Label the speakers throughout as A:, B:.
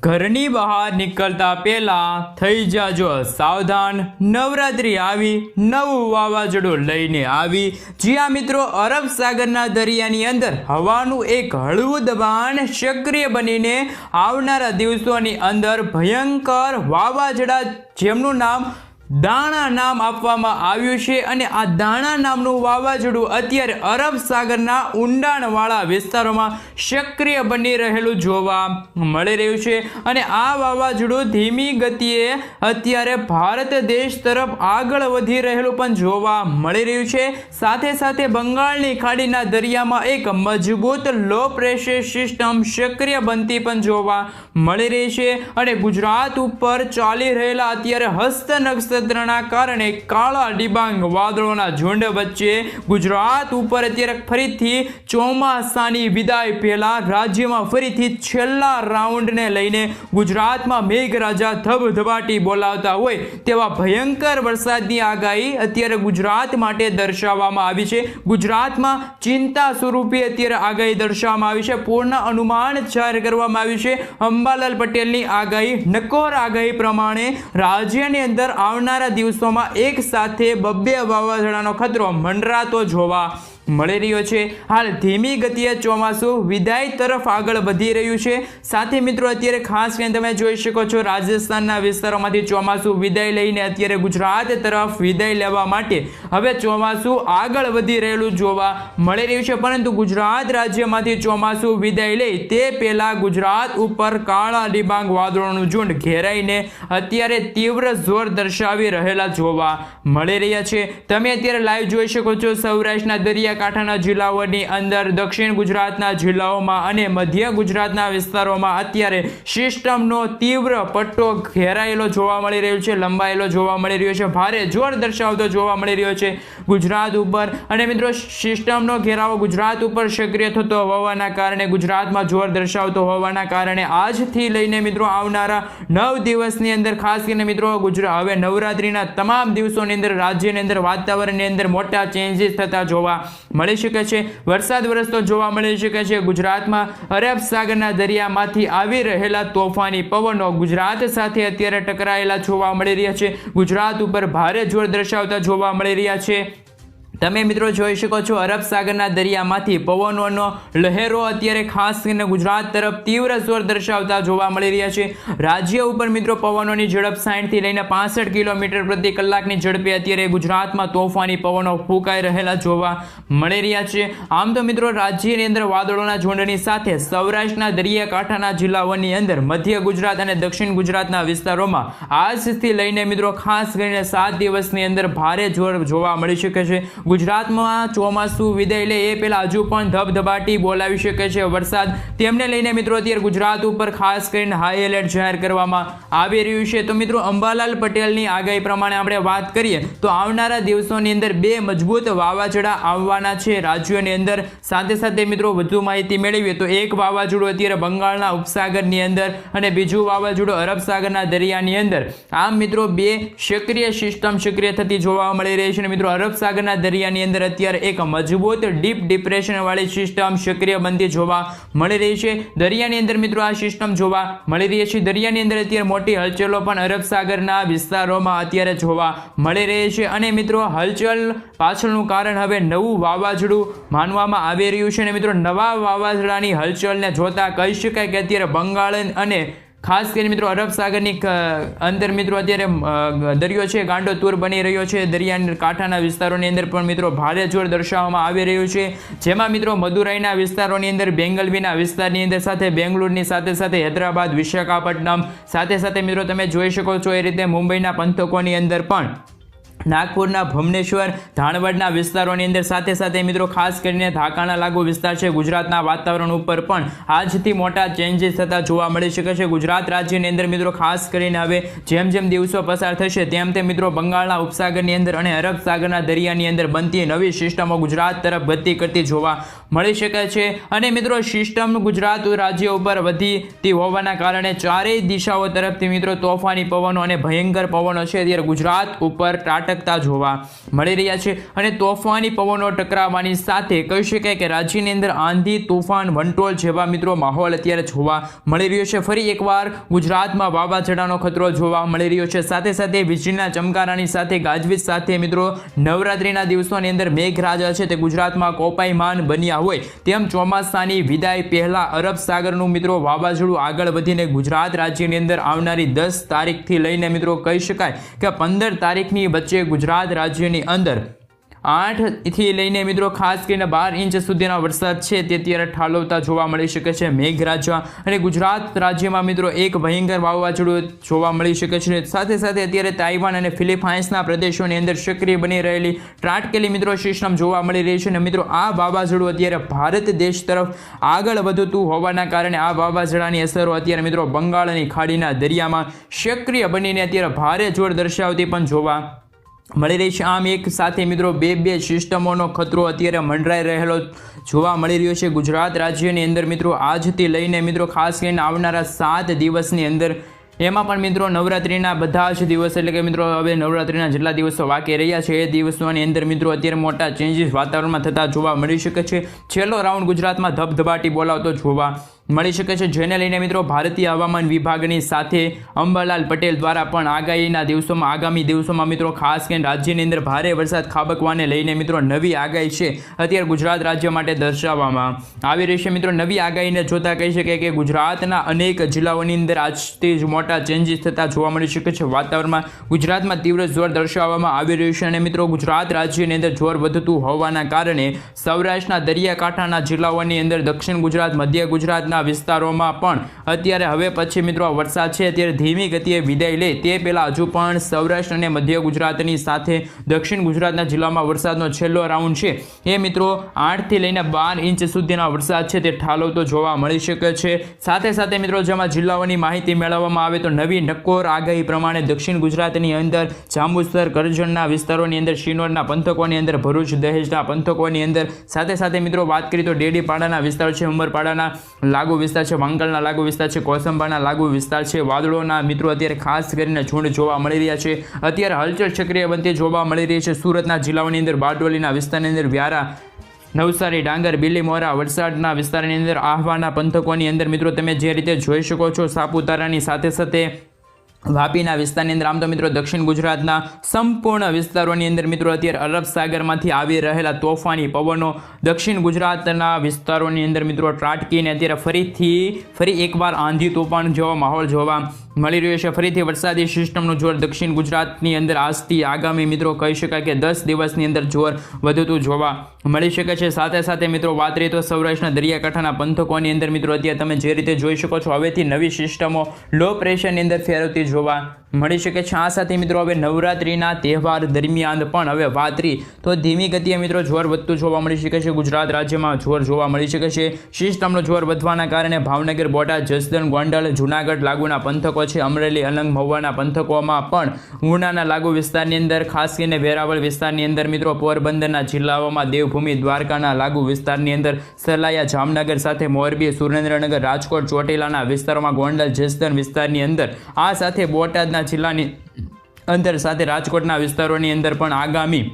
A: ઘરની બહાર નીકળતા પહેલા થઈ જાજો સાવધાન, નવરાત્રી આવી, નવું વાવાઝોડું લઈને આવી। જી આ મિત્રો, અરબ સાગરના દરિયાની અંદર હવાનું એક હળવું દબાણ સક્રિય બનીને આવનારા દિવસોની અંદર ભયંકર વાવાઝોડા, જેમનું નામ દાણા નામ આપવામાં આવ્યું છે, અને આ દાણા નામનું વાવાઝોડું અત્યારે અરબ સાગરના ઊંડાણવાળા વિસ્તારોમાં સક્રિય બની રહેલું જોવા મળી રહ્યું છે। અને આ વાવાઝોડું ધીમી ગતિએ અત્યારે ભારત દેશ તરફ આગળ વધી રહેલું પણ જોવા મળી રહ્યું છે। સાથે સાથે બંગાળની ખાડીના દરિયામાં એક મજબૂત લો પ્રેશર સિસ્ટમ સક્રિય બનતી પણ જોવા મળી રહી છે, અને ગુજરાત ઉપર ચાલી રહેલા અત્યારે હસ્ત નક્ષત્રના કારણે કાળા ડિબાંગ વાદળોના ઝુંડ વચ્ચે ગુજરાત ઉપર અત્યારે ફરીથી ચોમાસાની વિદાય પહેલા રાજ્યમાં ફરીથી છેલ્લા રાઉન્ડને લઈને ગુજરાતમાં મેઘરાજા ધબધબાટી બોલાવતા હોય તેવા ભયંકર વરસાદની આગાહી અત્યારે ગુજરાત માટે દર્શાવવામાં આવી છે। ગુજરાતમાં ચિંતા સ્વરૂપે અત્યારે આગાહી દર્શાવવામાં આવી છે, પૂર્ણ અનુમાન જાહેર કરવામાં આવ્યું છે। અંબાલાલ પટેલની આગાહી, નકોર આગાહી પ્રમાણે રાજ્યની અંદર આવનારા દિવસોમાં એક સાથે બબ્બે વાવાઝોડાનો ખતરો મંડરાતો જોવા મળી રહ્યો છે। હાલ ધીમી ગતિએ ચોમાસું વિદાય તરફ આગળ વધી રહ્યું છે। સાથે મિત્રો, અત્યારે ખાસ કરીને તમે જોઈ શકો છો, રાજસ્થાનના વિસ્તારોમાંથી ચોમાસું વિદાય લઈને અત્યારે ગુજરાત તરફ વિદાય લેવા માટે હવે ચોમાસું આગળ વધી રહેલું જોવા મળી રહ્યું છે। પરંતુ ગુજરાત રાજ્યમાંથી ચોમાસું વિદાય લે તે પહેલા ગુજરાત ઉપર કાળા ડિબાંગ વાદળોનું ઝુંડ ઘેરાઈને અત્યારે તીવ્ર જોર દર્શાવી રહેલા જોવા મળી રહ્યા છે। તમે અત્યારે લાઈવ જોઈ શકો છો, સૌરાષ્ટ્રના દરિયા કાંઠાના જિલ્લાઓની અંદર, દક્ષિણ ગુજરાતના જિલ્લાઓમાં અને મધ્ય ગુજરાતના વિસ્તારોમાં અત્યારે સિસ્ટમનો તીવ્ર પટ્ટો ઘેરાયેલો જોવા મળી રહ્યો છે, લંબાયેલો જોવા મળી રહ્યો છે, ભારે જોર દર્શાવતો જોવા મળી રહ્યો છે ગુજરાત ઉપર। અને મિત્રો, સિસ્ટમનો ઘેરાવો ગુજરાત ઉપર સક્રિય થતો હોવાના કારણે, ગુજરાતમાં જોર દર્શાવતો હોવાના કારણે આજથી લઈને મિત્રો આવનારા 9 દિવસની અંદર ખાસ કરીને મિત્રો હવે નવરાત્રીના તમામ દિવસોની અંદર રાજ્યની અંદર વાતાવરણની અંદર મોટા ચેન્જીસ થતા જોવા મળી શકે છે। વરસાદ વરસતો જોવા મળી શકે છે। ગુજરાતમાં અરબ સાગરના દરિયામાંથી આવી રહેલા તોફાની પવનો ગુજરાત સાથે અત્યારે ટકરાયેલા જોવા મળી રહ્યા છે, ગુજરાત ઉપર ભારે જોર દર્શાવતા જોવા મળી રહ્યા છે। તમે મિત્રો જોઈ શકો છો, અરબ સાગરના દરિયામાંથી પવનોનો લહેરો અત્યારે ખાસ કરીને ગુજરાત તરફ તીવ્ર જોર દર્શાવતા જોવા મળી રહ્યા છે। રાજ્ય ઉપર મિત્રો પવનોની ઝડપ 60 થી લઈને 65 કિલોમીટર પ્રતિ કલાકની ઝડપે અત્યારે ગુજરાતમાં તોફાની પવનો ફૂંકાઈ રહેલા જોવા મળી રહ્યા છે। આમ તો મિત્રો, રાજ્યની અંદર વાદળોના ઝુંડની સાથે સૌરાષ્ટ્રના દરિયાકાંઠાના જિલ્લાઓની અંદર, મધ્ય ગુજરાત અને દક્ષિણ ગુજરાતના વિસ્તારોમાં આજથી લઈને મિત્રો ખાસ કરીને 7 દિવસની અંદર ભારે જોર જોવા મળી શકે છે। ગુજરાતમાં ચોમાસું વિદાય લે એ પહેલા હજુ પણ ધબધબાટી બોલાવી શકે છે વરસાદ, તેમને લઈને મિત્રો અત્યારે ગુજરાત ઉપર ખાસ કરીને હાઈ એલર્ટ જાહેર કરવામાં આવી રહ્યું છે। તો મિત્રો, અંબાલાલ પટેલની આગાહી પ્રમાણે આપણે વાત કરીએ તો આવનારા દિવસોની અંદર 2 મજબૂત વાવાઝોડા આવવાના છે રાજ્યોની અંદર। સાથે સાથે મિત્રો વધુ માહિતી મેળવીએ તો એક વાવાઝોડું અત્યારે બંગાળના ઉપસાગરની અંદર અને બીજું વાવાઝોડું અરબ સાગરના દરિયાની અંદર। આમ મિત્રો, 2 સક્રિય સિસ્ટમ સક્રિય થતી જોવા મળી રહી છે। મિત્રો, અરબ સાગરના દરિયાની અંદર અત્યારે એક મજબૂત ડીપ ડિપ્રેશન વાળી સિસ્ટમ સક્રિય બનતી જોવા મળી રહી છે। દરિયાની અંદર મિત્રો આ સિસ્ટમ જોવા મળી રહી છે। દરિયાની અંદર અત્યારે મોટી હલચલો પણ અરબ સાગરના વિસ્તારોમાં અત્યારે જોવા મળી રહી છે, અને મિત્રો હલચલ પાછળનું કારણ હવે નવું વાવાઝોડું માનવામાં આવી રહ્યું છે। અને મિત્રો, નવા વાવાઝોડાની હલચલને જોતા કહી શકાય કે અત્યારે બંગાળ અને ખાસ કરીને મિત્રો અરબ સાગરની અંદર મિત્રો અત્યારે દરિયો છે ગાંડો તૂર બની રહ્યો છે। દરિયાના કાંઠાના વિસ્તારોની અંદર પણ મિત્રો ભારે જોર દર્શાવવામાં આવી રહ્યું છે, જેમાં મિત્રો મદુરાઈના વિસ્તારોની અંદર, બેંગલવીના વિસ્તારની અંદર, સાથે બેંગલુરુની સાથે સાથે હૈદરાબાદ, વિશાખાપટ્ટનમ, સાથે સાથે મિત્રો તમે જોઈ શકો છો એ રીતે મુંબઈના પંથકોની અંદર પણ, નાગપુરના ભુવનેશ્વર, ધાણવડના વિસ્તારોની અંદર, સાથે સાથે મિત્રો ખાસ કરીને ઢાકાના લાગુ વિસ્તાર છે ગુજરાતના વાતાવરણ ઉપર પણ આજથી મોટા ચેન્જીસ થતા જોવા મળી શકે છે। ગુજરાત રાજ્યની અંદર મિત્રો ખાસ કરીને હવે જેમ જેમ દિવસો પસાર થશે તેમ તેમ મિત્રો બંગાળના ઉપસાગરની અંદર અને અરબ સાગરના દરિયાની અંદર બનતી નવી સિસ્ટમો ગુજરાત તરફ ગતિ કરતી જોવા મળી શકે છે। અને મિત્રો, સિસ્ટમ ગુજરાત રાજ્ય ઉપર વધતી હોવાના કારણે ચારેય દિશાઓ તરફથી મિત્રો તોફાની પવનો અને ભયંકર પવનો છે અત્યારે ગુજરાત ઉપર ત્રાટક ત્રાટકતા જોવા મળી રહ્યા છે અને તોફાની પવનો ટકરાવવાની સાથે કહી શકાય કે રાજ્યની અંદર આંધી તોફાન વંટોળ જેવા મિત્રો માહોલ અત્યારે જોવા મળી રહ્યો છે। ફરી એકવાર ગુજરાતમાં વાવાઝોડાનો ખતરો જોવા મળી રહ્યો છે। સાથે સાથે વીજળીના ચમકારાની સાથે ગાજવીજ સાથે મિત્રો નવરાત્રિના દિવસોની અંદર મેઘરાજા છે તે ગુજરાતમાં કોપાયમાન બન્યા હોય તેમ ચોમાસાની વિદાય પહેલા અરબ સાગરનું મિત્રો વાવાઝોડું આગળ વધીને ગુજરાત રાજ્યની અંદર આવનારી 10 તારીખથી લઈને મિત્રો કહી શકાય કે 15 તારીખની વચ્ચે ગુજરાત રાજ્યની અંદર 8 થી લઈને મિત્રો ખાસ કરીને 12 ઇંચ સુધીના વરસાદ છે તે અત્યારે ઠાલવતા જોવા મળી શકે છે મેઘરાજા અને ગુજરાત રાજ્યમાં મિત્રો એક ભયંકર વાવાઝોડું જોવા મળી શકે છે। સાથે સાથે અત્યારે તાઇવાન અને ફિલિપાઇન્સના પ્રદેશોની અંદર સક્રિય બની રહેલી ત્રાટકેલી મિત્રો સિસ્ટમ જોવા મળી રહી છે અને મિત્રો આ વાવાઝોડું અત્યારે ભારત દેશ તરફ આગળ વધતું હોવાના કારણે આ વાવાઝોડાની અસરો અત્યારે મિત્રો બંગાળની ખાડીના દરિયામાં સક્રિય બનીને અત્યારે ભારે જોર દર્શાવતી પણ જોવા મળી રહી છે। આમ એક સાથે મિત્રો બે સિસ્ટમોનો ખતરો અત્યારે મંડરાઈ રહેલો જોવા મળી રહ્યો છે ગુજરાત રાજ્યની અંદર મિત્રો આજથી લઈને મિત્રો ખાસ કરીને આવનારા 7 દિવસની અંદર એમાં પણ મિત્રો નવરાત્રિના બધા જ દિવસ એટલે કે મિત્રો હવે નવરાત્રિના જેટલા દિવસો બાકી રહ્યા છે એ દિવસોની અંદર મિત્રો અત્યારે મોટા ચેન્જીસ વાતાવરણમાં થતા જોવા મળી શકે છે। છેલ્લો રાઉન્ડ ગુજરાતમાં ધબધબાટી બોલાવતો જોવા મળી શકે છે જેને લઈને મિત્રો ભારતીય હવામાન વિભાગની સાથે અંબાલાલ પટેલ દ્વારા પણ આગામી દિવસોમાં મિત્રો ખાસ કરીને રાજ્યની અંદર ભારે વરસાદ ખાબકવાને લઈને મિત્રો નવી આગાહી છે અત્યારે ગુજરાત રાજ્ય માટે દર્શાવવામાં આવી રહી છે। મિત્રો નવી આગાહીને જોતા કહી શકાય કે ગુજરાતના અનેક જિલ્લાઓની અંદર આજથી જ મોટા ચેન્જીસ થતા જોવા મળી શકે છે। વાતાવરણમાં ગુજરાતમાં તીવ્ર જોર દર્શાવવામાં આવી રહ્યું છે અને મિત્રો ગુજરાત રાજ્યની અંદર જોર વધતું હોવાના કારણે સૌરાષ્ટ્રના દરિયાકાંઠાના જિલ્લાઓની અંદર દક્ષિણ ગુજરાત મધ્ય ગુજરાતના વિસ્તારોમાં પણ અત્યારે હવે પછી મિત્રો વરસાદ છે અત્યારે ધીમી ગતિએ વિદાય લે તે પહેલા હજુ પણ સૌરાષ્ટ્ર અને મધ્ય ગુજરાતની સાથે દક્ષિણ ગુજરાતના જિલ્લામાં વરસાદનો છેલ્લો રાઉન્ડ છે એ મિત્રો 8 થી લઈને 12 ઇંચ સુધીના વરસાદ છે તે ઠાલવતો જોવા મળી શકે છે। સાથે સાથે મિત્રો જેમાં જિલ્લાઓની માહિતી મેળવવામાં આવે તો નવી નક્કોર આગાહી પ્રમાણે દક્ષિણ ગુજરાતની અંદર જાંબુસર કરજણના વિસ્તારોની અંદર શિનોરના પંથકોની અંદર ભરૂચ દહેજના પંથકોની અંદર સાથે સાથે મિત્રો વાત કરીએ તો ડેડીપાડાના વિસ્તારો છે ઉમરપાડાના લાગુ વિસ્તાર છે વાંકલના લાગુ વિસ્તાર છે કોસંબાના લાગુ વિસ્તાર છે વાદળોના મિત્રો અત્યારે ખાસ કરીને ઝુંડ જોવા મળી રહ્યા છે અત્યારે હલચલ સક્રિય બનતી જોવા મળી રહી છે। સુરતના જિલ્લાઓની અંદર બારડોલીના વિસ્તારની અંદર વ્યારા નવસારી ડાંગર બીલીમોરા વલસાડના વિસ્તારની અંદર આહવાના પંથકોની અંદર મિત્રો તમે જે રીતે જોઈ શકો છો સાપુતારાની સાથે સાથે વાપીના વિસ્તારની અંદર આમ તો મિત્રો દક્ષિણ ગુજરાતના સંપૂર્ણ વિસ્તારોની અંદર મિત્રો અત્યારે અરબ સાગરમાંથી આવી રહેલા તોફાની પવનો દક્ષિણ ગુજરાતના વિસ્તારોની અંદર મિત્રો ત્રાટકીને અત્યારે ફરી એકવાર આંધી તોફાન જેવો માહોલ જોવા મળી રહ્યો છે। ફરીથી વરસાદી સિસ્ટમનું જોર દક્ષિણ ગુજરાતની અંદર આજથી આગામી મિત્રો કહી શકાય કે 10 દિવસની અંદર જોર વધતું જોવા મળી શકે છે। સાથે સાથે મિત્રો વાત કરીએ તો સૌરાષ્ટ્રના દરિયાકાંઠાના પંથકોની અંદર મિત્રો અત્યારે તમે જે રીતે જોઈ શકો છો હવેથી નવી સિસ્ટમો લો પ્રેશરની અંદર ફેરવતી જોવા મળી શકે છે। આ સાથે મિત્રો હવે નવરાત્રિના તહેવાર દરમિયાન પણ હવે વાત કરી તો ધીમી ગતિએ મિત્રો જોર વધતું જોવા મળી શકે છે। ગુજરાત રાજ્યમાં જોર જોવા મળી શકે છે। સિસ્ટમનો જોર વધવાના કારણે ભાવનગર બોટાદ જસદણ ગોંડલ જુનાગઢ લાગુના પંથકો છે અમરેલી અલંગ મહુવાના પંથકોમાં પણ ઉનાના લાગુ વિસ્તારની અંદર ખાસ કરીને વેરાવળ વિસ્તારની અંદર મિત્રો પોરબંદરના જિલ્લાઓમાં દેવભૂમિ દ્વારકાના લાગુ વિસ્તારની અંદર સલાયા જામનગર સાથે મોરબી સુરેન્દ્રનગર રાજકોટ ચોટીલાના વિસ્તારોમાં ગોંડલ જસદણ વિસ્તારની અંદર આ સાથે બોટાદના જિલ્લાની અંદર સાથે રાજકોટના વિસ્તારોની અંદર પણ આગામી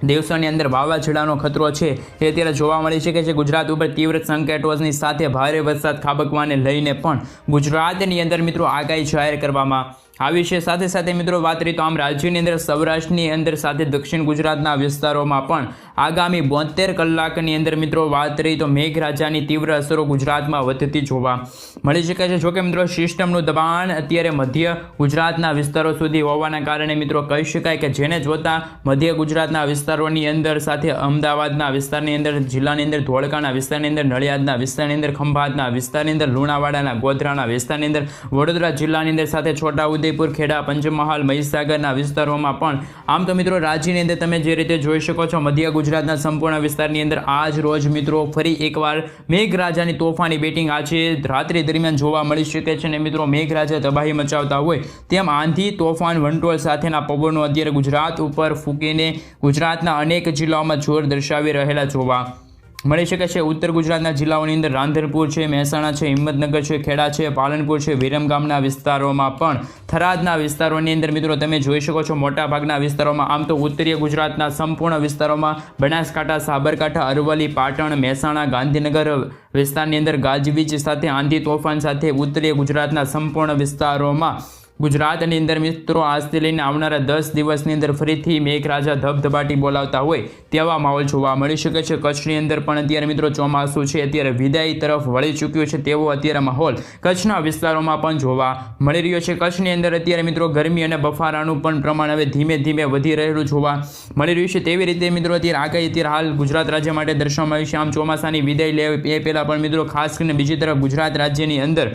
A: દિવસોની અંદર વાવાઝોડાનો ખતરો છે એ અત્યારે જોવા મળી શકે છે। ગુજરાત ઉપર તીવ્ર સંકેતોની સાથે ભારે વરસાદ ખાબકવાને લઈને પણ ગુજરાતની અંદર મિત્રો આગાહી જાહેર કરવામાં આવી છે। સાથે સાથે મિત્રો વાત કરીએ તો આમ રાજ્યની અંદર સૌરાષ્ટ્રની અંદર સાથે દક્ષિણ ગુજરાતના વિસ્તારોમાં પણ આગામી 72 કલાકની અંદર મિત્રો વાત કરીએ તો મેઘરાજાની તીવ્ર અસરો ગુજરાતમાં વધતી જોવા મળી શકે છે। જોકે મિત્રો સિસ્ટમનું દબાણ અત્યારે મધ્ય ગુજરાતના વિસ્તારો સુધી હોવાના કારણે મિત્રો કહી શકાય કે જેને જોતા મધ્ય ગુજરાતના વિસ્તારોની અંદર સાથે અમદાવાદના વિસ્તારની અંદર જિલ્લાની અંદર ધોળકાના વિસ્તારની અંદર નડિયાદના વિસ્તારની અંદર ખંભાતના વિસ્તારની અંદર લુણાવાડાના ગોધરાના વિસ્તારની અંદર વડોદરા જિલ્લાની અંદર સાથે છોટાઉદેપુર ખેડા પંચમહાલ મહીસાગરના વિસ્તારોમાં પણ આમ તો મિત્રો રાજ્યની અંદર તમે જે રીતે જોઈ શકો છો મધ્ય ગુજરાતના સંપૂર્ણ વિસ્તારની અંદર આજ રોજ મિત્રો ફરી એકવાર મેઘરાજાની તોફાની બેટિંગ આજે રાત્રિ દરમિયાન જોવા મળી શકે છે અને મિત્રો મેઘરાજા તબાહી મચાવતા હોય તેમ આંધી તોફાન વંટોળ સાથેના પવનો અત્યારે ગુજરાત ઉપર ફૂંકીને ગુજરાતના અનેક જિલ્લાઓમાં જોર દર્શાવી રહેલા જોવા મળી શકે છે। ઉત્તર ગુજરાતના જિલ્લાઓની અંદર રાંધનપુર છે, મહેસાણા છે, હિંમતનગર છે, ખેડા છે, પાલનપુર છે, વિરમગામના વિસ્તારોમાં પણ થરાદના વિસ્તારોની અંદર મિત્રો તમે જોઈ શકો છો મોટાભાગના વિસ્તારોમાં। આમ તો ઉત્તરીય ગુજરાતના સંપૂર્ણ વિસ્તારોમાં બનાસકાંઠા, સાબરકાંઠા, અરવલ્લી, પાટણ, મહેસાણા, ગાંધીનગર વિસ્તારની અંદર ગાજવીજ સાથે આંધી તોફાન સાથે ઉત્તરીય ગુજરાતના સંપૂર્ણ વિસ્તારોમાં ગુજરાતની અંદર મિત્રો આજથી લઈને આવનારા 10 દિવસની અંદર ફરીથી મેઘરાજા ધબધબાટી બોલાવતા હોય તેવા માહોલ જોવા મળી શકે છે। કચ્છની અંદર પણ અત્યારે મિત્રો ચોમાસું છે અત્યારે વિદાય તરફ વળી ચૂક્યું છે તેવો અત્યારે માહોલ કચ્છના વિસ્તારોમાં પણ જોવા મળી રહ્યો છે। કચ્છની અંદર અત્યારે મિત્રો ગરમી અને બફારાનું પણ પ્રમાણ હવે ધીમે ધીમે વધી રહેલું જોવા મળી રહ્યું છે। તેવી રીતે મિત્રો અત્યારે આગાહી અત્યારે હાલ ગુજરાત રાજ્ય માટે દર્શાવવામાં આવી છે। આમ ચોમાસાની વિદાય લે એ પહેલાં પણ મિત્રો ખાસ કરીને બીજી તરફ ગુજરાત રાજ્યની અંદર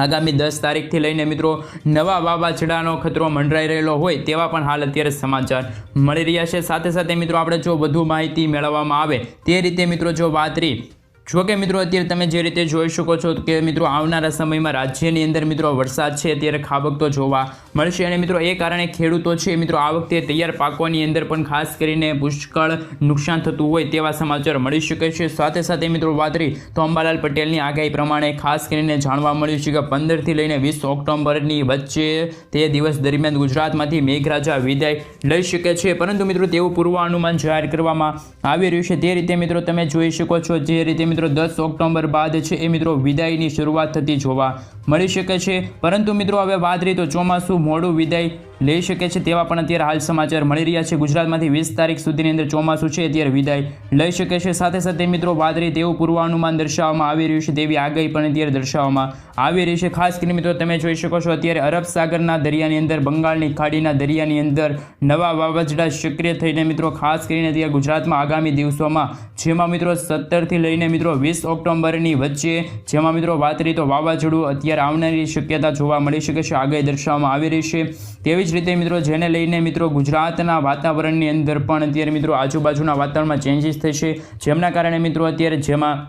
A: આગામી 10 તારીખથી લઈને મિત્રો નવા વાવાઝોડાનો ખતરો મંડરાઈ રહેલો હોય તેવા પણ હાલ અત્યારે સમાચાર મળી રહ્યા છે। સાથે સાથે મિત્રો આપણે જો વધુ માહિતી મેળવવામાં આવે તે રીતે મિત્રો જો વાત રહી જોકે મિત્રો અત્યારે તમે જે રીતે જોઈ શકો છો કે મિત્રો આવનારા સમયમાં રાજ્યની અંદર મિત્રો વરસાદ છે અત્યારે ખાબકતો જોવા મળશે અને મિત્રો એ કારણે ખેડૂતો છે મિત્રો આ વખતે તૈયાર પાકોની અંદર પણ ખાસ કરીને પુષ્કળ નુકસાન થતું હોય તેવા સમાચાર મળી શકે છે। સાથે સાથે મિત્રો વાત રહી તો અંબાલાલ પટેલની આગાહી પ્રમાણે ખાસ કરીને જાણવા મળ્યું છે કે 15થી લઈને 20 ઓક્ટોબરની વચ્ચે તે દિવસ દરમિયાન ગુજરાતમાંથી મેઘરાજા વિદાય લઈ શકે છે, પરંતુ મિત્રો તેવું પૂર્વાનુમાન જાહેર કરવામાં આવી રહ્યું છે। તે રીતે મિત્રો તમે જોઈ શકો છો જે રીતે મિત્રો 10 ઓક્ટોબર બાદ છે એ મિત્રો વિદાયની શરૂઆત થતી જોવા મળી શકે છે, પરંતુ મિત્રો હવે વાત રહી તો ચોમાસું મોડું વિદાય લઈ શકે છે તેવા પણ અત્યારે હાલ સમાચાર મળી રહ્યા છે। ગુજરાતમાંથી 20 તારીખ સુધીની અંદર ચોમાસું છે અત્યારે વિદાય લઈ શકે છે। સાથે સાથે મિત્રો વાત રહી તેવું પૂર્વાનુમાન દર્શાવવામાં આવી રહ્યું છે, તેવી આગાહી પણ અત્યારે દર્શાવવામાં આવી રહી છે। ખાસ કરીને મિત્રો તમે જોઈ શકો છો અત્યારે અરબ સાગરના દરિયાની અંદર, બંગાળની ખાડીના દરિયાની અંદર નવા વાવાઝોડા સક્રિય થઈને મિત્રો ખાસ કરીને અત્યારે ગુજરાતમાં આગામી દિવસોમાં જેમાં મિત્રો 17થી લઈને મિત્રો 20 ઓક્ટોબરની વચ્ચે જેમાં મિત્રો વાત રહી તો વાવાઝોડું અત્યારે આવનારી શક્યતા જોવા મળી શકે છે, આગાહી દર્શાવવામાં આવી રહી છે। તેવી જ રીતે મિત્રો જેને લઈને મિત્રો ગુજરાતના વાતાવરણની અંદર પણ અત્યારે મિત્રો આજુબાજુના વાતાવરણમાં ચેન્જીસ થશે, જેમના કારણે મિત્રો અત્યારે જેમાં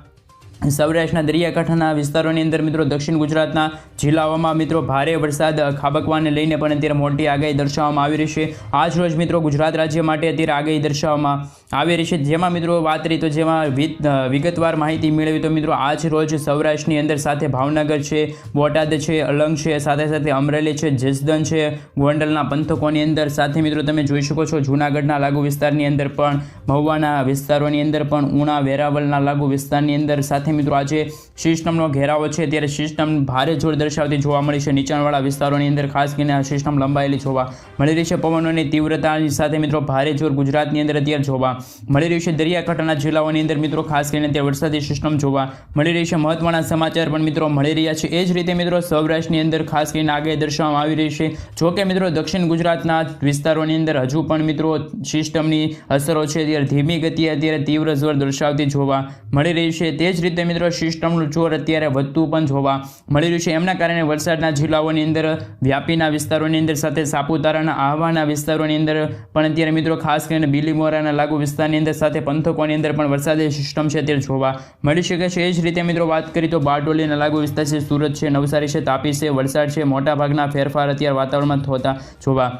A: સૌરાષ્ટ્રના દરિયાકાંઠાના વિસ્તારોની અંદર મિત્રો દક્ષિણ ગુજરાતના જિલ્લાઓમાં મિત્રો ભારે વરસાદ ખાબકવાને લઈને પણ અત્યારે મોટી આગાહી દર્શાવવામાં આવી રહી છે। આજ રોજ મિત્રો ગુજરાત રાજ્ય માટે અત્યારે આગાહી દર્શાવવામાં આવી રહી છે, જેમાં મિત્રો વાત રહી તો જેમાં વિગતવાર માહિતી મેળવી તો મિત્રો આજ રોજ સૌરાષ્ટ્રની અંદર સાથે ભાવનગર છે, બોટાદ છે, અલંગ છે, સાથે સાથે અમરેલી છે, જસદણ છે, ગોંડલના પંથકોની અંદર સાથે મિત્રો તમે જોઈ શકો છો જૂનાગઢના લાગુ વિસ્તારની અંદર પણ, મહુવાના વિસ્તારોની અંદર પણ, ઉના વેરાવળના લાગુ વિસ્તારની અંદર સાથે મિત્રો આજે સિસ્ટમનો ઘેરાવો છે ત્યારે સિસ્ટમ ભારે જોર દર્શાવતી જોવા મળી છે। નીચાણવાળા વિસ્તારોની અંદર ખાસ કરીને આ સિસ્ટમ લંબાયેલી જોવા મળી રહી છે। પવનોની તીવ્રતાની સાથે મિત્રો ભારે જોર ગુજરાતની અંદર અત્યારે જોવા મળી રહ્યું છે। દરિયાકાંઠાના જિલ્લાઓની અંદર મિત્રો ખાસ કરીને ત્યાં વરસાદી સિસ્ટમ જોવા મળી રહી છે। મહત્વના સમાચાર પણ મિત્રો મળી રહ્યા છે। એ જ રીતે મિત્રો સૌરાષ્ટ્રની અંદર ખાસ કરીને આગાહી દર્શાવવામાં આવી રહી છે। જોકે મિત્રો દક્ષિણ ગુજરાતના વિસ્તારોની અંદર હજુ પણ મિત્રો સિસ્ટમની અસરો છે ત્યારે ધીમી ગતિએ અત્યારે તીવ્ર જોર દર્શાવતી જોવા મળી રહી છે। તે જ રીતે મિત્રો સિસ્ટમનું જોર અત્યારે વધતું પણ જોવા મળી રહ્યું છે। એમના કારણે વલસાડના જિલ્લાઓની અંદર, વ્યાપીના વિસ્તારોની અંદર સાથે સાપુતારાના આહવાના વિસ્તારોની અંદર પણ અત્યારે મિત્રો ખાસ કરીને બીલીમોરાના લાગુ વિસ્તારની અંદર સાથે પંથકોની અંદર પણ વરસાદી સિસ્ટમ છે અત્યારે જોવા મળી શકે છે। એ જ રીતે મિત્રો વાત કરીએ તો બારડોલીના લાગુ વિસ્તાર છે, સુરત છે, નવસારી છે, તાપી છે, વલસાડ છે, મોટાભાગના ફેરફાર અત્યારે વાતાવરણમાં થતા જોવા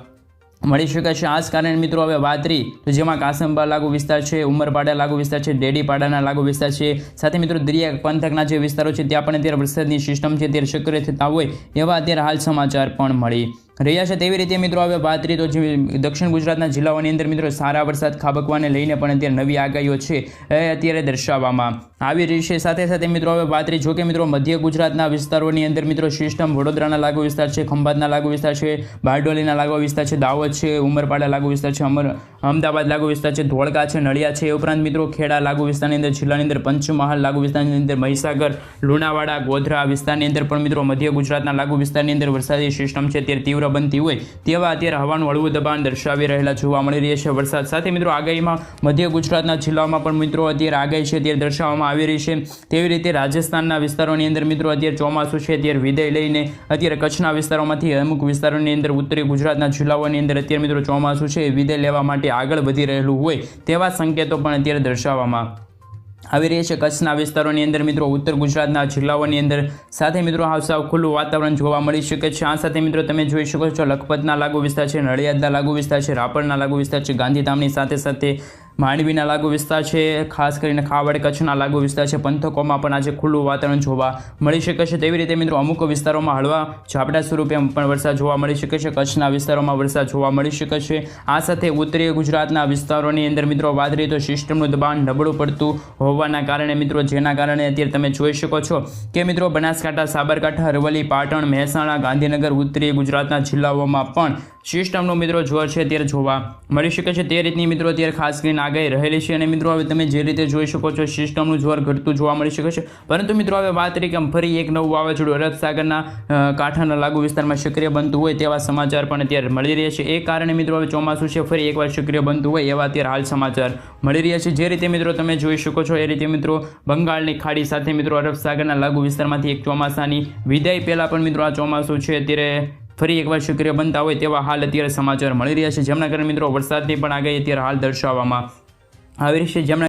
A: મળી શકે છે। આ જ કારણે મિત્રો હવે વાત રહી તો જેમાં કાસંબા લાગુ વિસ્તાર છે, ઉમરપાડા લાગુ વિસ્તાર છે, ડેડીપાડાના લાગુ વિસ્તાર છે, સાથે મિત્રો દરિયા પંથકના જે વિસ્તારો છે ત્યાં પણ અત્યારે વરસાદની સિસ્ટમ છે ત્યારે સક્રિય થતા હોય એવા અત્યારે હાલ સમાચાર પણ મળી રહ્યા છે। તેવી રીતે મિત્રો હવે વાત રહી તો જે દક્ષિણ ગુજરાતના જિલ્લાઓની અંદર મિત્રો સારા વરસાદ ખાબકવાને લઈને પણ અત્યારે નવી આગાહીઓ છે એ અત્યારે દર્શાવવામાં આવી રહી છે। સાથે સાથે મિત્રો હવે વાત રહી જોકે મિત્રો મધ્ય ગુજરાતના વિસ્તારોની અંદર મિત્રો સિસ્ટમ વડોદરાના લાગુ વિસ્તાર છે, ખંભાતના લાગુ વિસ્તાર છે, બારડોલીના લાગુ વિસ્તાર છે, દાહોદ છે, ઉમરપાડા લાગુ વિસ્તાર છે, અમદાવાદ લાગુ વિસ્તાર છે, ધોળકા છે, નળિયા છે, એ ઉપરાંત મિત્રો ખેડા લાગુ વિસ્તારની અંદર, જિલ્લાની અંદર પંચમહાલ લાગુ વિસ્તારની અંદર, મહીસાગર, લુણાવાડા, ગોધરા વિસ્તારની અંદર પણ મિત્રો મધ્ય ગુજરાતના લાગુ વિસ્તારની અંદર વરસાદી સિસ્ટમ છે ત્યારે તીવ્ર બનતી હોય તેવા અત્યારે હવાનું હળવું દબાણ દર્શાવી રહેલા જોવા મળી રહ્યા છે વરસાદ સાથે મિત્રો આગાહીમાં મધ્ય ગુજરાતના જિલ્લાઓમાં પણ મિત્રો અત્યારે આગાહી છે ત્યારે દર્શાવવામાં આવી રહી છે। તેવી રીતે રાજસ્થાનના વિસ્તારોની અંદર મિત્રો અત્યારે ચોમાસું છે ત્યારે વિદાય લઈને અત્યારે કચ્છના વિસ્તારોમાંથી અમુક વિસ્તારોની અંદર, ઉત્તરી ગુજરાતના જિલ્લાઓની અંદર અત્યારે મિત્રો ચોમાસું છે વિદાય લેવા માટે આગળ વધી રહેલું હોય તેવા સંકેતો પણ અત્યારે દર્શાવવામાં આવી રહી છે। કચ્છના વિસ્તારોની અંદર મિત્રો, ઉત્તર ગુજરાતના જિલ્લાઓની અંદર સાથે મિત્રો સાવ ખુલ્લું વાતાવરણ જોવા મળી શકે છે। આ સાથે મિત્રો તમે જોઈ શકો છો લખપતના લાગુ વિસ્તાર છે, નડિયાદના લાગુ વિસ્તાર છે, રાપરના લાગુ વિસ્તાર છે, ગાંધીધામની સાથે સાથે માંડવીના લાગુ વિસ્તાર છે, ખાસ કરીને ખાવડ કચ્છના લાગુ વિસ્તાર છે, પંથકોમાં પણ આજે ખુલ્લું વાતાવરણ જોવા મળી શકે છે. તેવી રીતે મિત્રો અમુક વિસ્તારોમાં હળવા ઝાપટા સ્વરૂપે પણ વરસાદ જોવા મળી શકે છે. કચ્છના વિસ્તારોમાં વરસાદ જોવા મળી શકે છે. આ સાથે ઉત્તરીય ગુજરાતના વિસ્તારોની અંદર મિત્રો વાત કરીએ તો સિસ્ટમનું દબાણ નબળું પડતું હોવાના કારણે મિત્રો, જેના કારણે અત્યારે તમે જોઈ શકો છો કે મિત્રો બનાસકાંઠા, સાબરકાંઠા, અરવલ્લી, પાટણ, મહેસાણા, ગાંધીનગર, ઉત્તરીય ગુજરાતના જિલ્લાઓમાં પણ સિસ્ટમનો મિત્રો જોર છે અત્યારે જોવા મળી શકે છે. તે રીતની મિત્રો અત્યારે ખાસ કરીને આગાહી રહેલી છે. અને મિત્રો હવે તમે જે રીતે જોઈ શકો છો સિસ્ટમનું જોર ઘટતું જોવા મળી શકે છે. પરંતુ મિત્રો હવે વાત કરી કે ફરી એક નવું વાવાઝોડું અરબ સાગરના કાંઠાના લાગુ વિસ્તારમાં સક્રિય બનતું હોય તેવા સમાચાર પણ અત્યારે મળી રહ્યા છે. એ કારણે મિત્રો હવે ચોમાસું છે ફરી એકવાર સક્રિય બનતું હોય એવા અત્યારે હાલ સમાચાર મળી રહ્યા છે. જે રીતે મિત્રો તમે જોઈ શકો છો એ રીતે મિત્રો બંગાળની ખાડી સાથે મિત્રો અરબ સાગરના લાગુ વિસ્તારમાંથી એક ચોમાસાની વિદાય પહેલાં પણ મિત્રો આ ચોમાસું છે અત્યારે ફરી એકવાર સક્રિય બનતા હોય તેવા હાલ અત્યારે સમાચાર મળી રહ્યા છે. જેમના કારણે મિત્રો વરસાદની પણ આગાહી અત્યારે હાલ દર્શાવવામાં આવી રહી છે. જેમના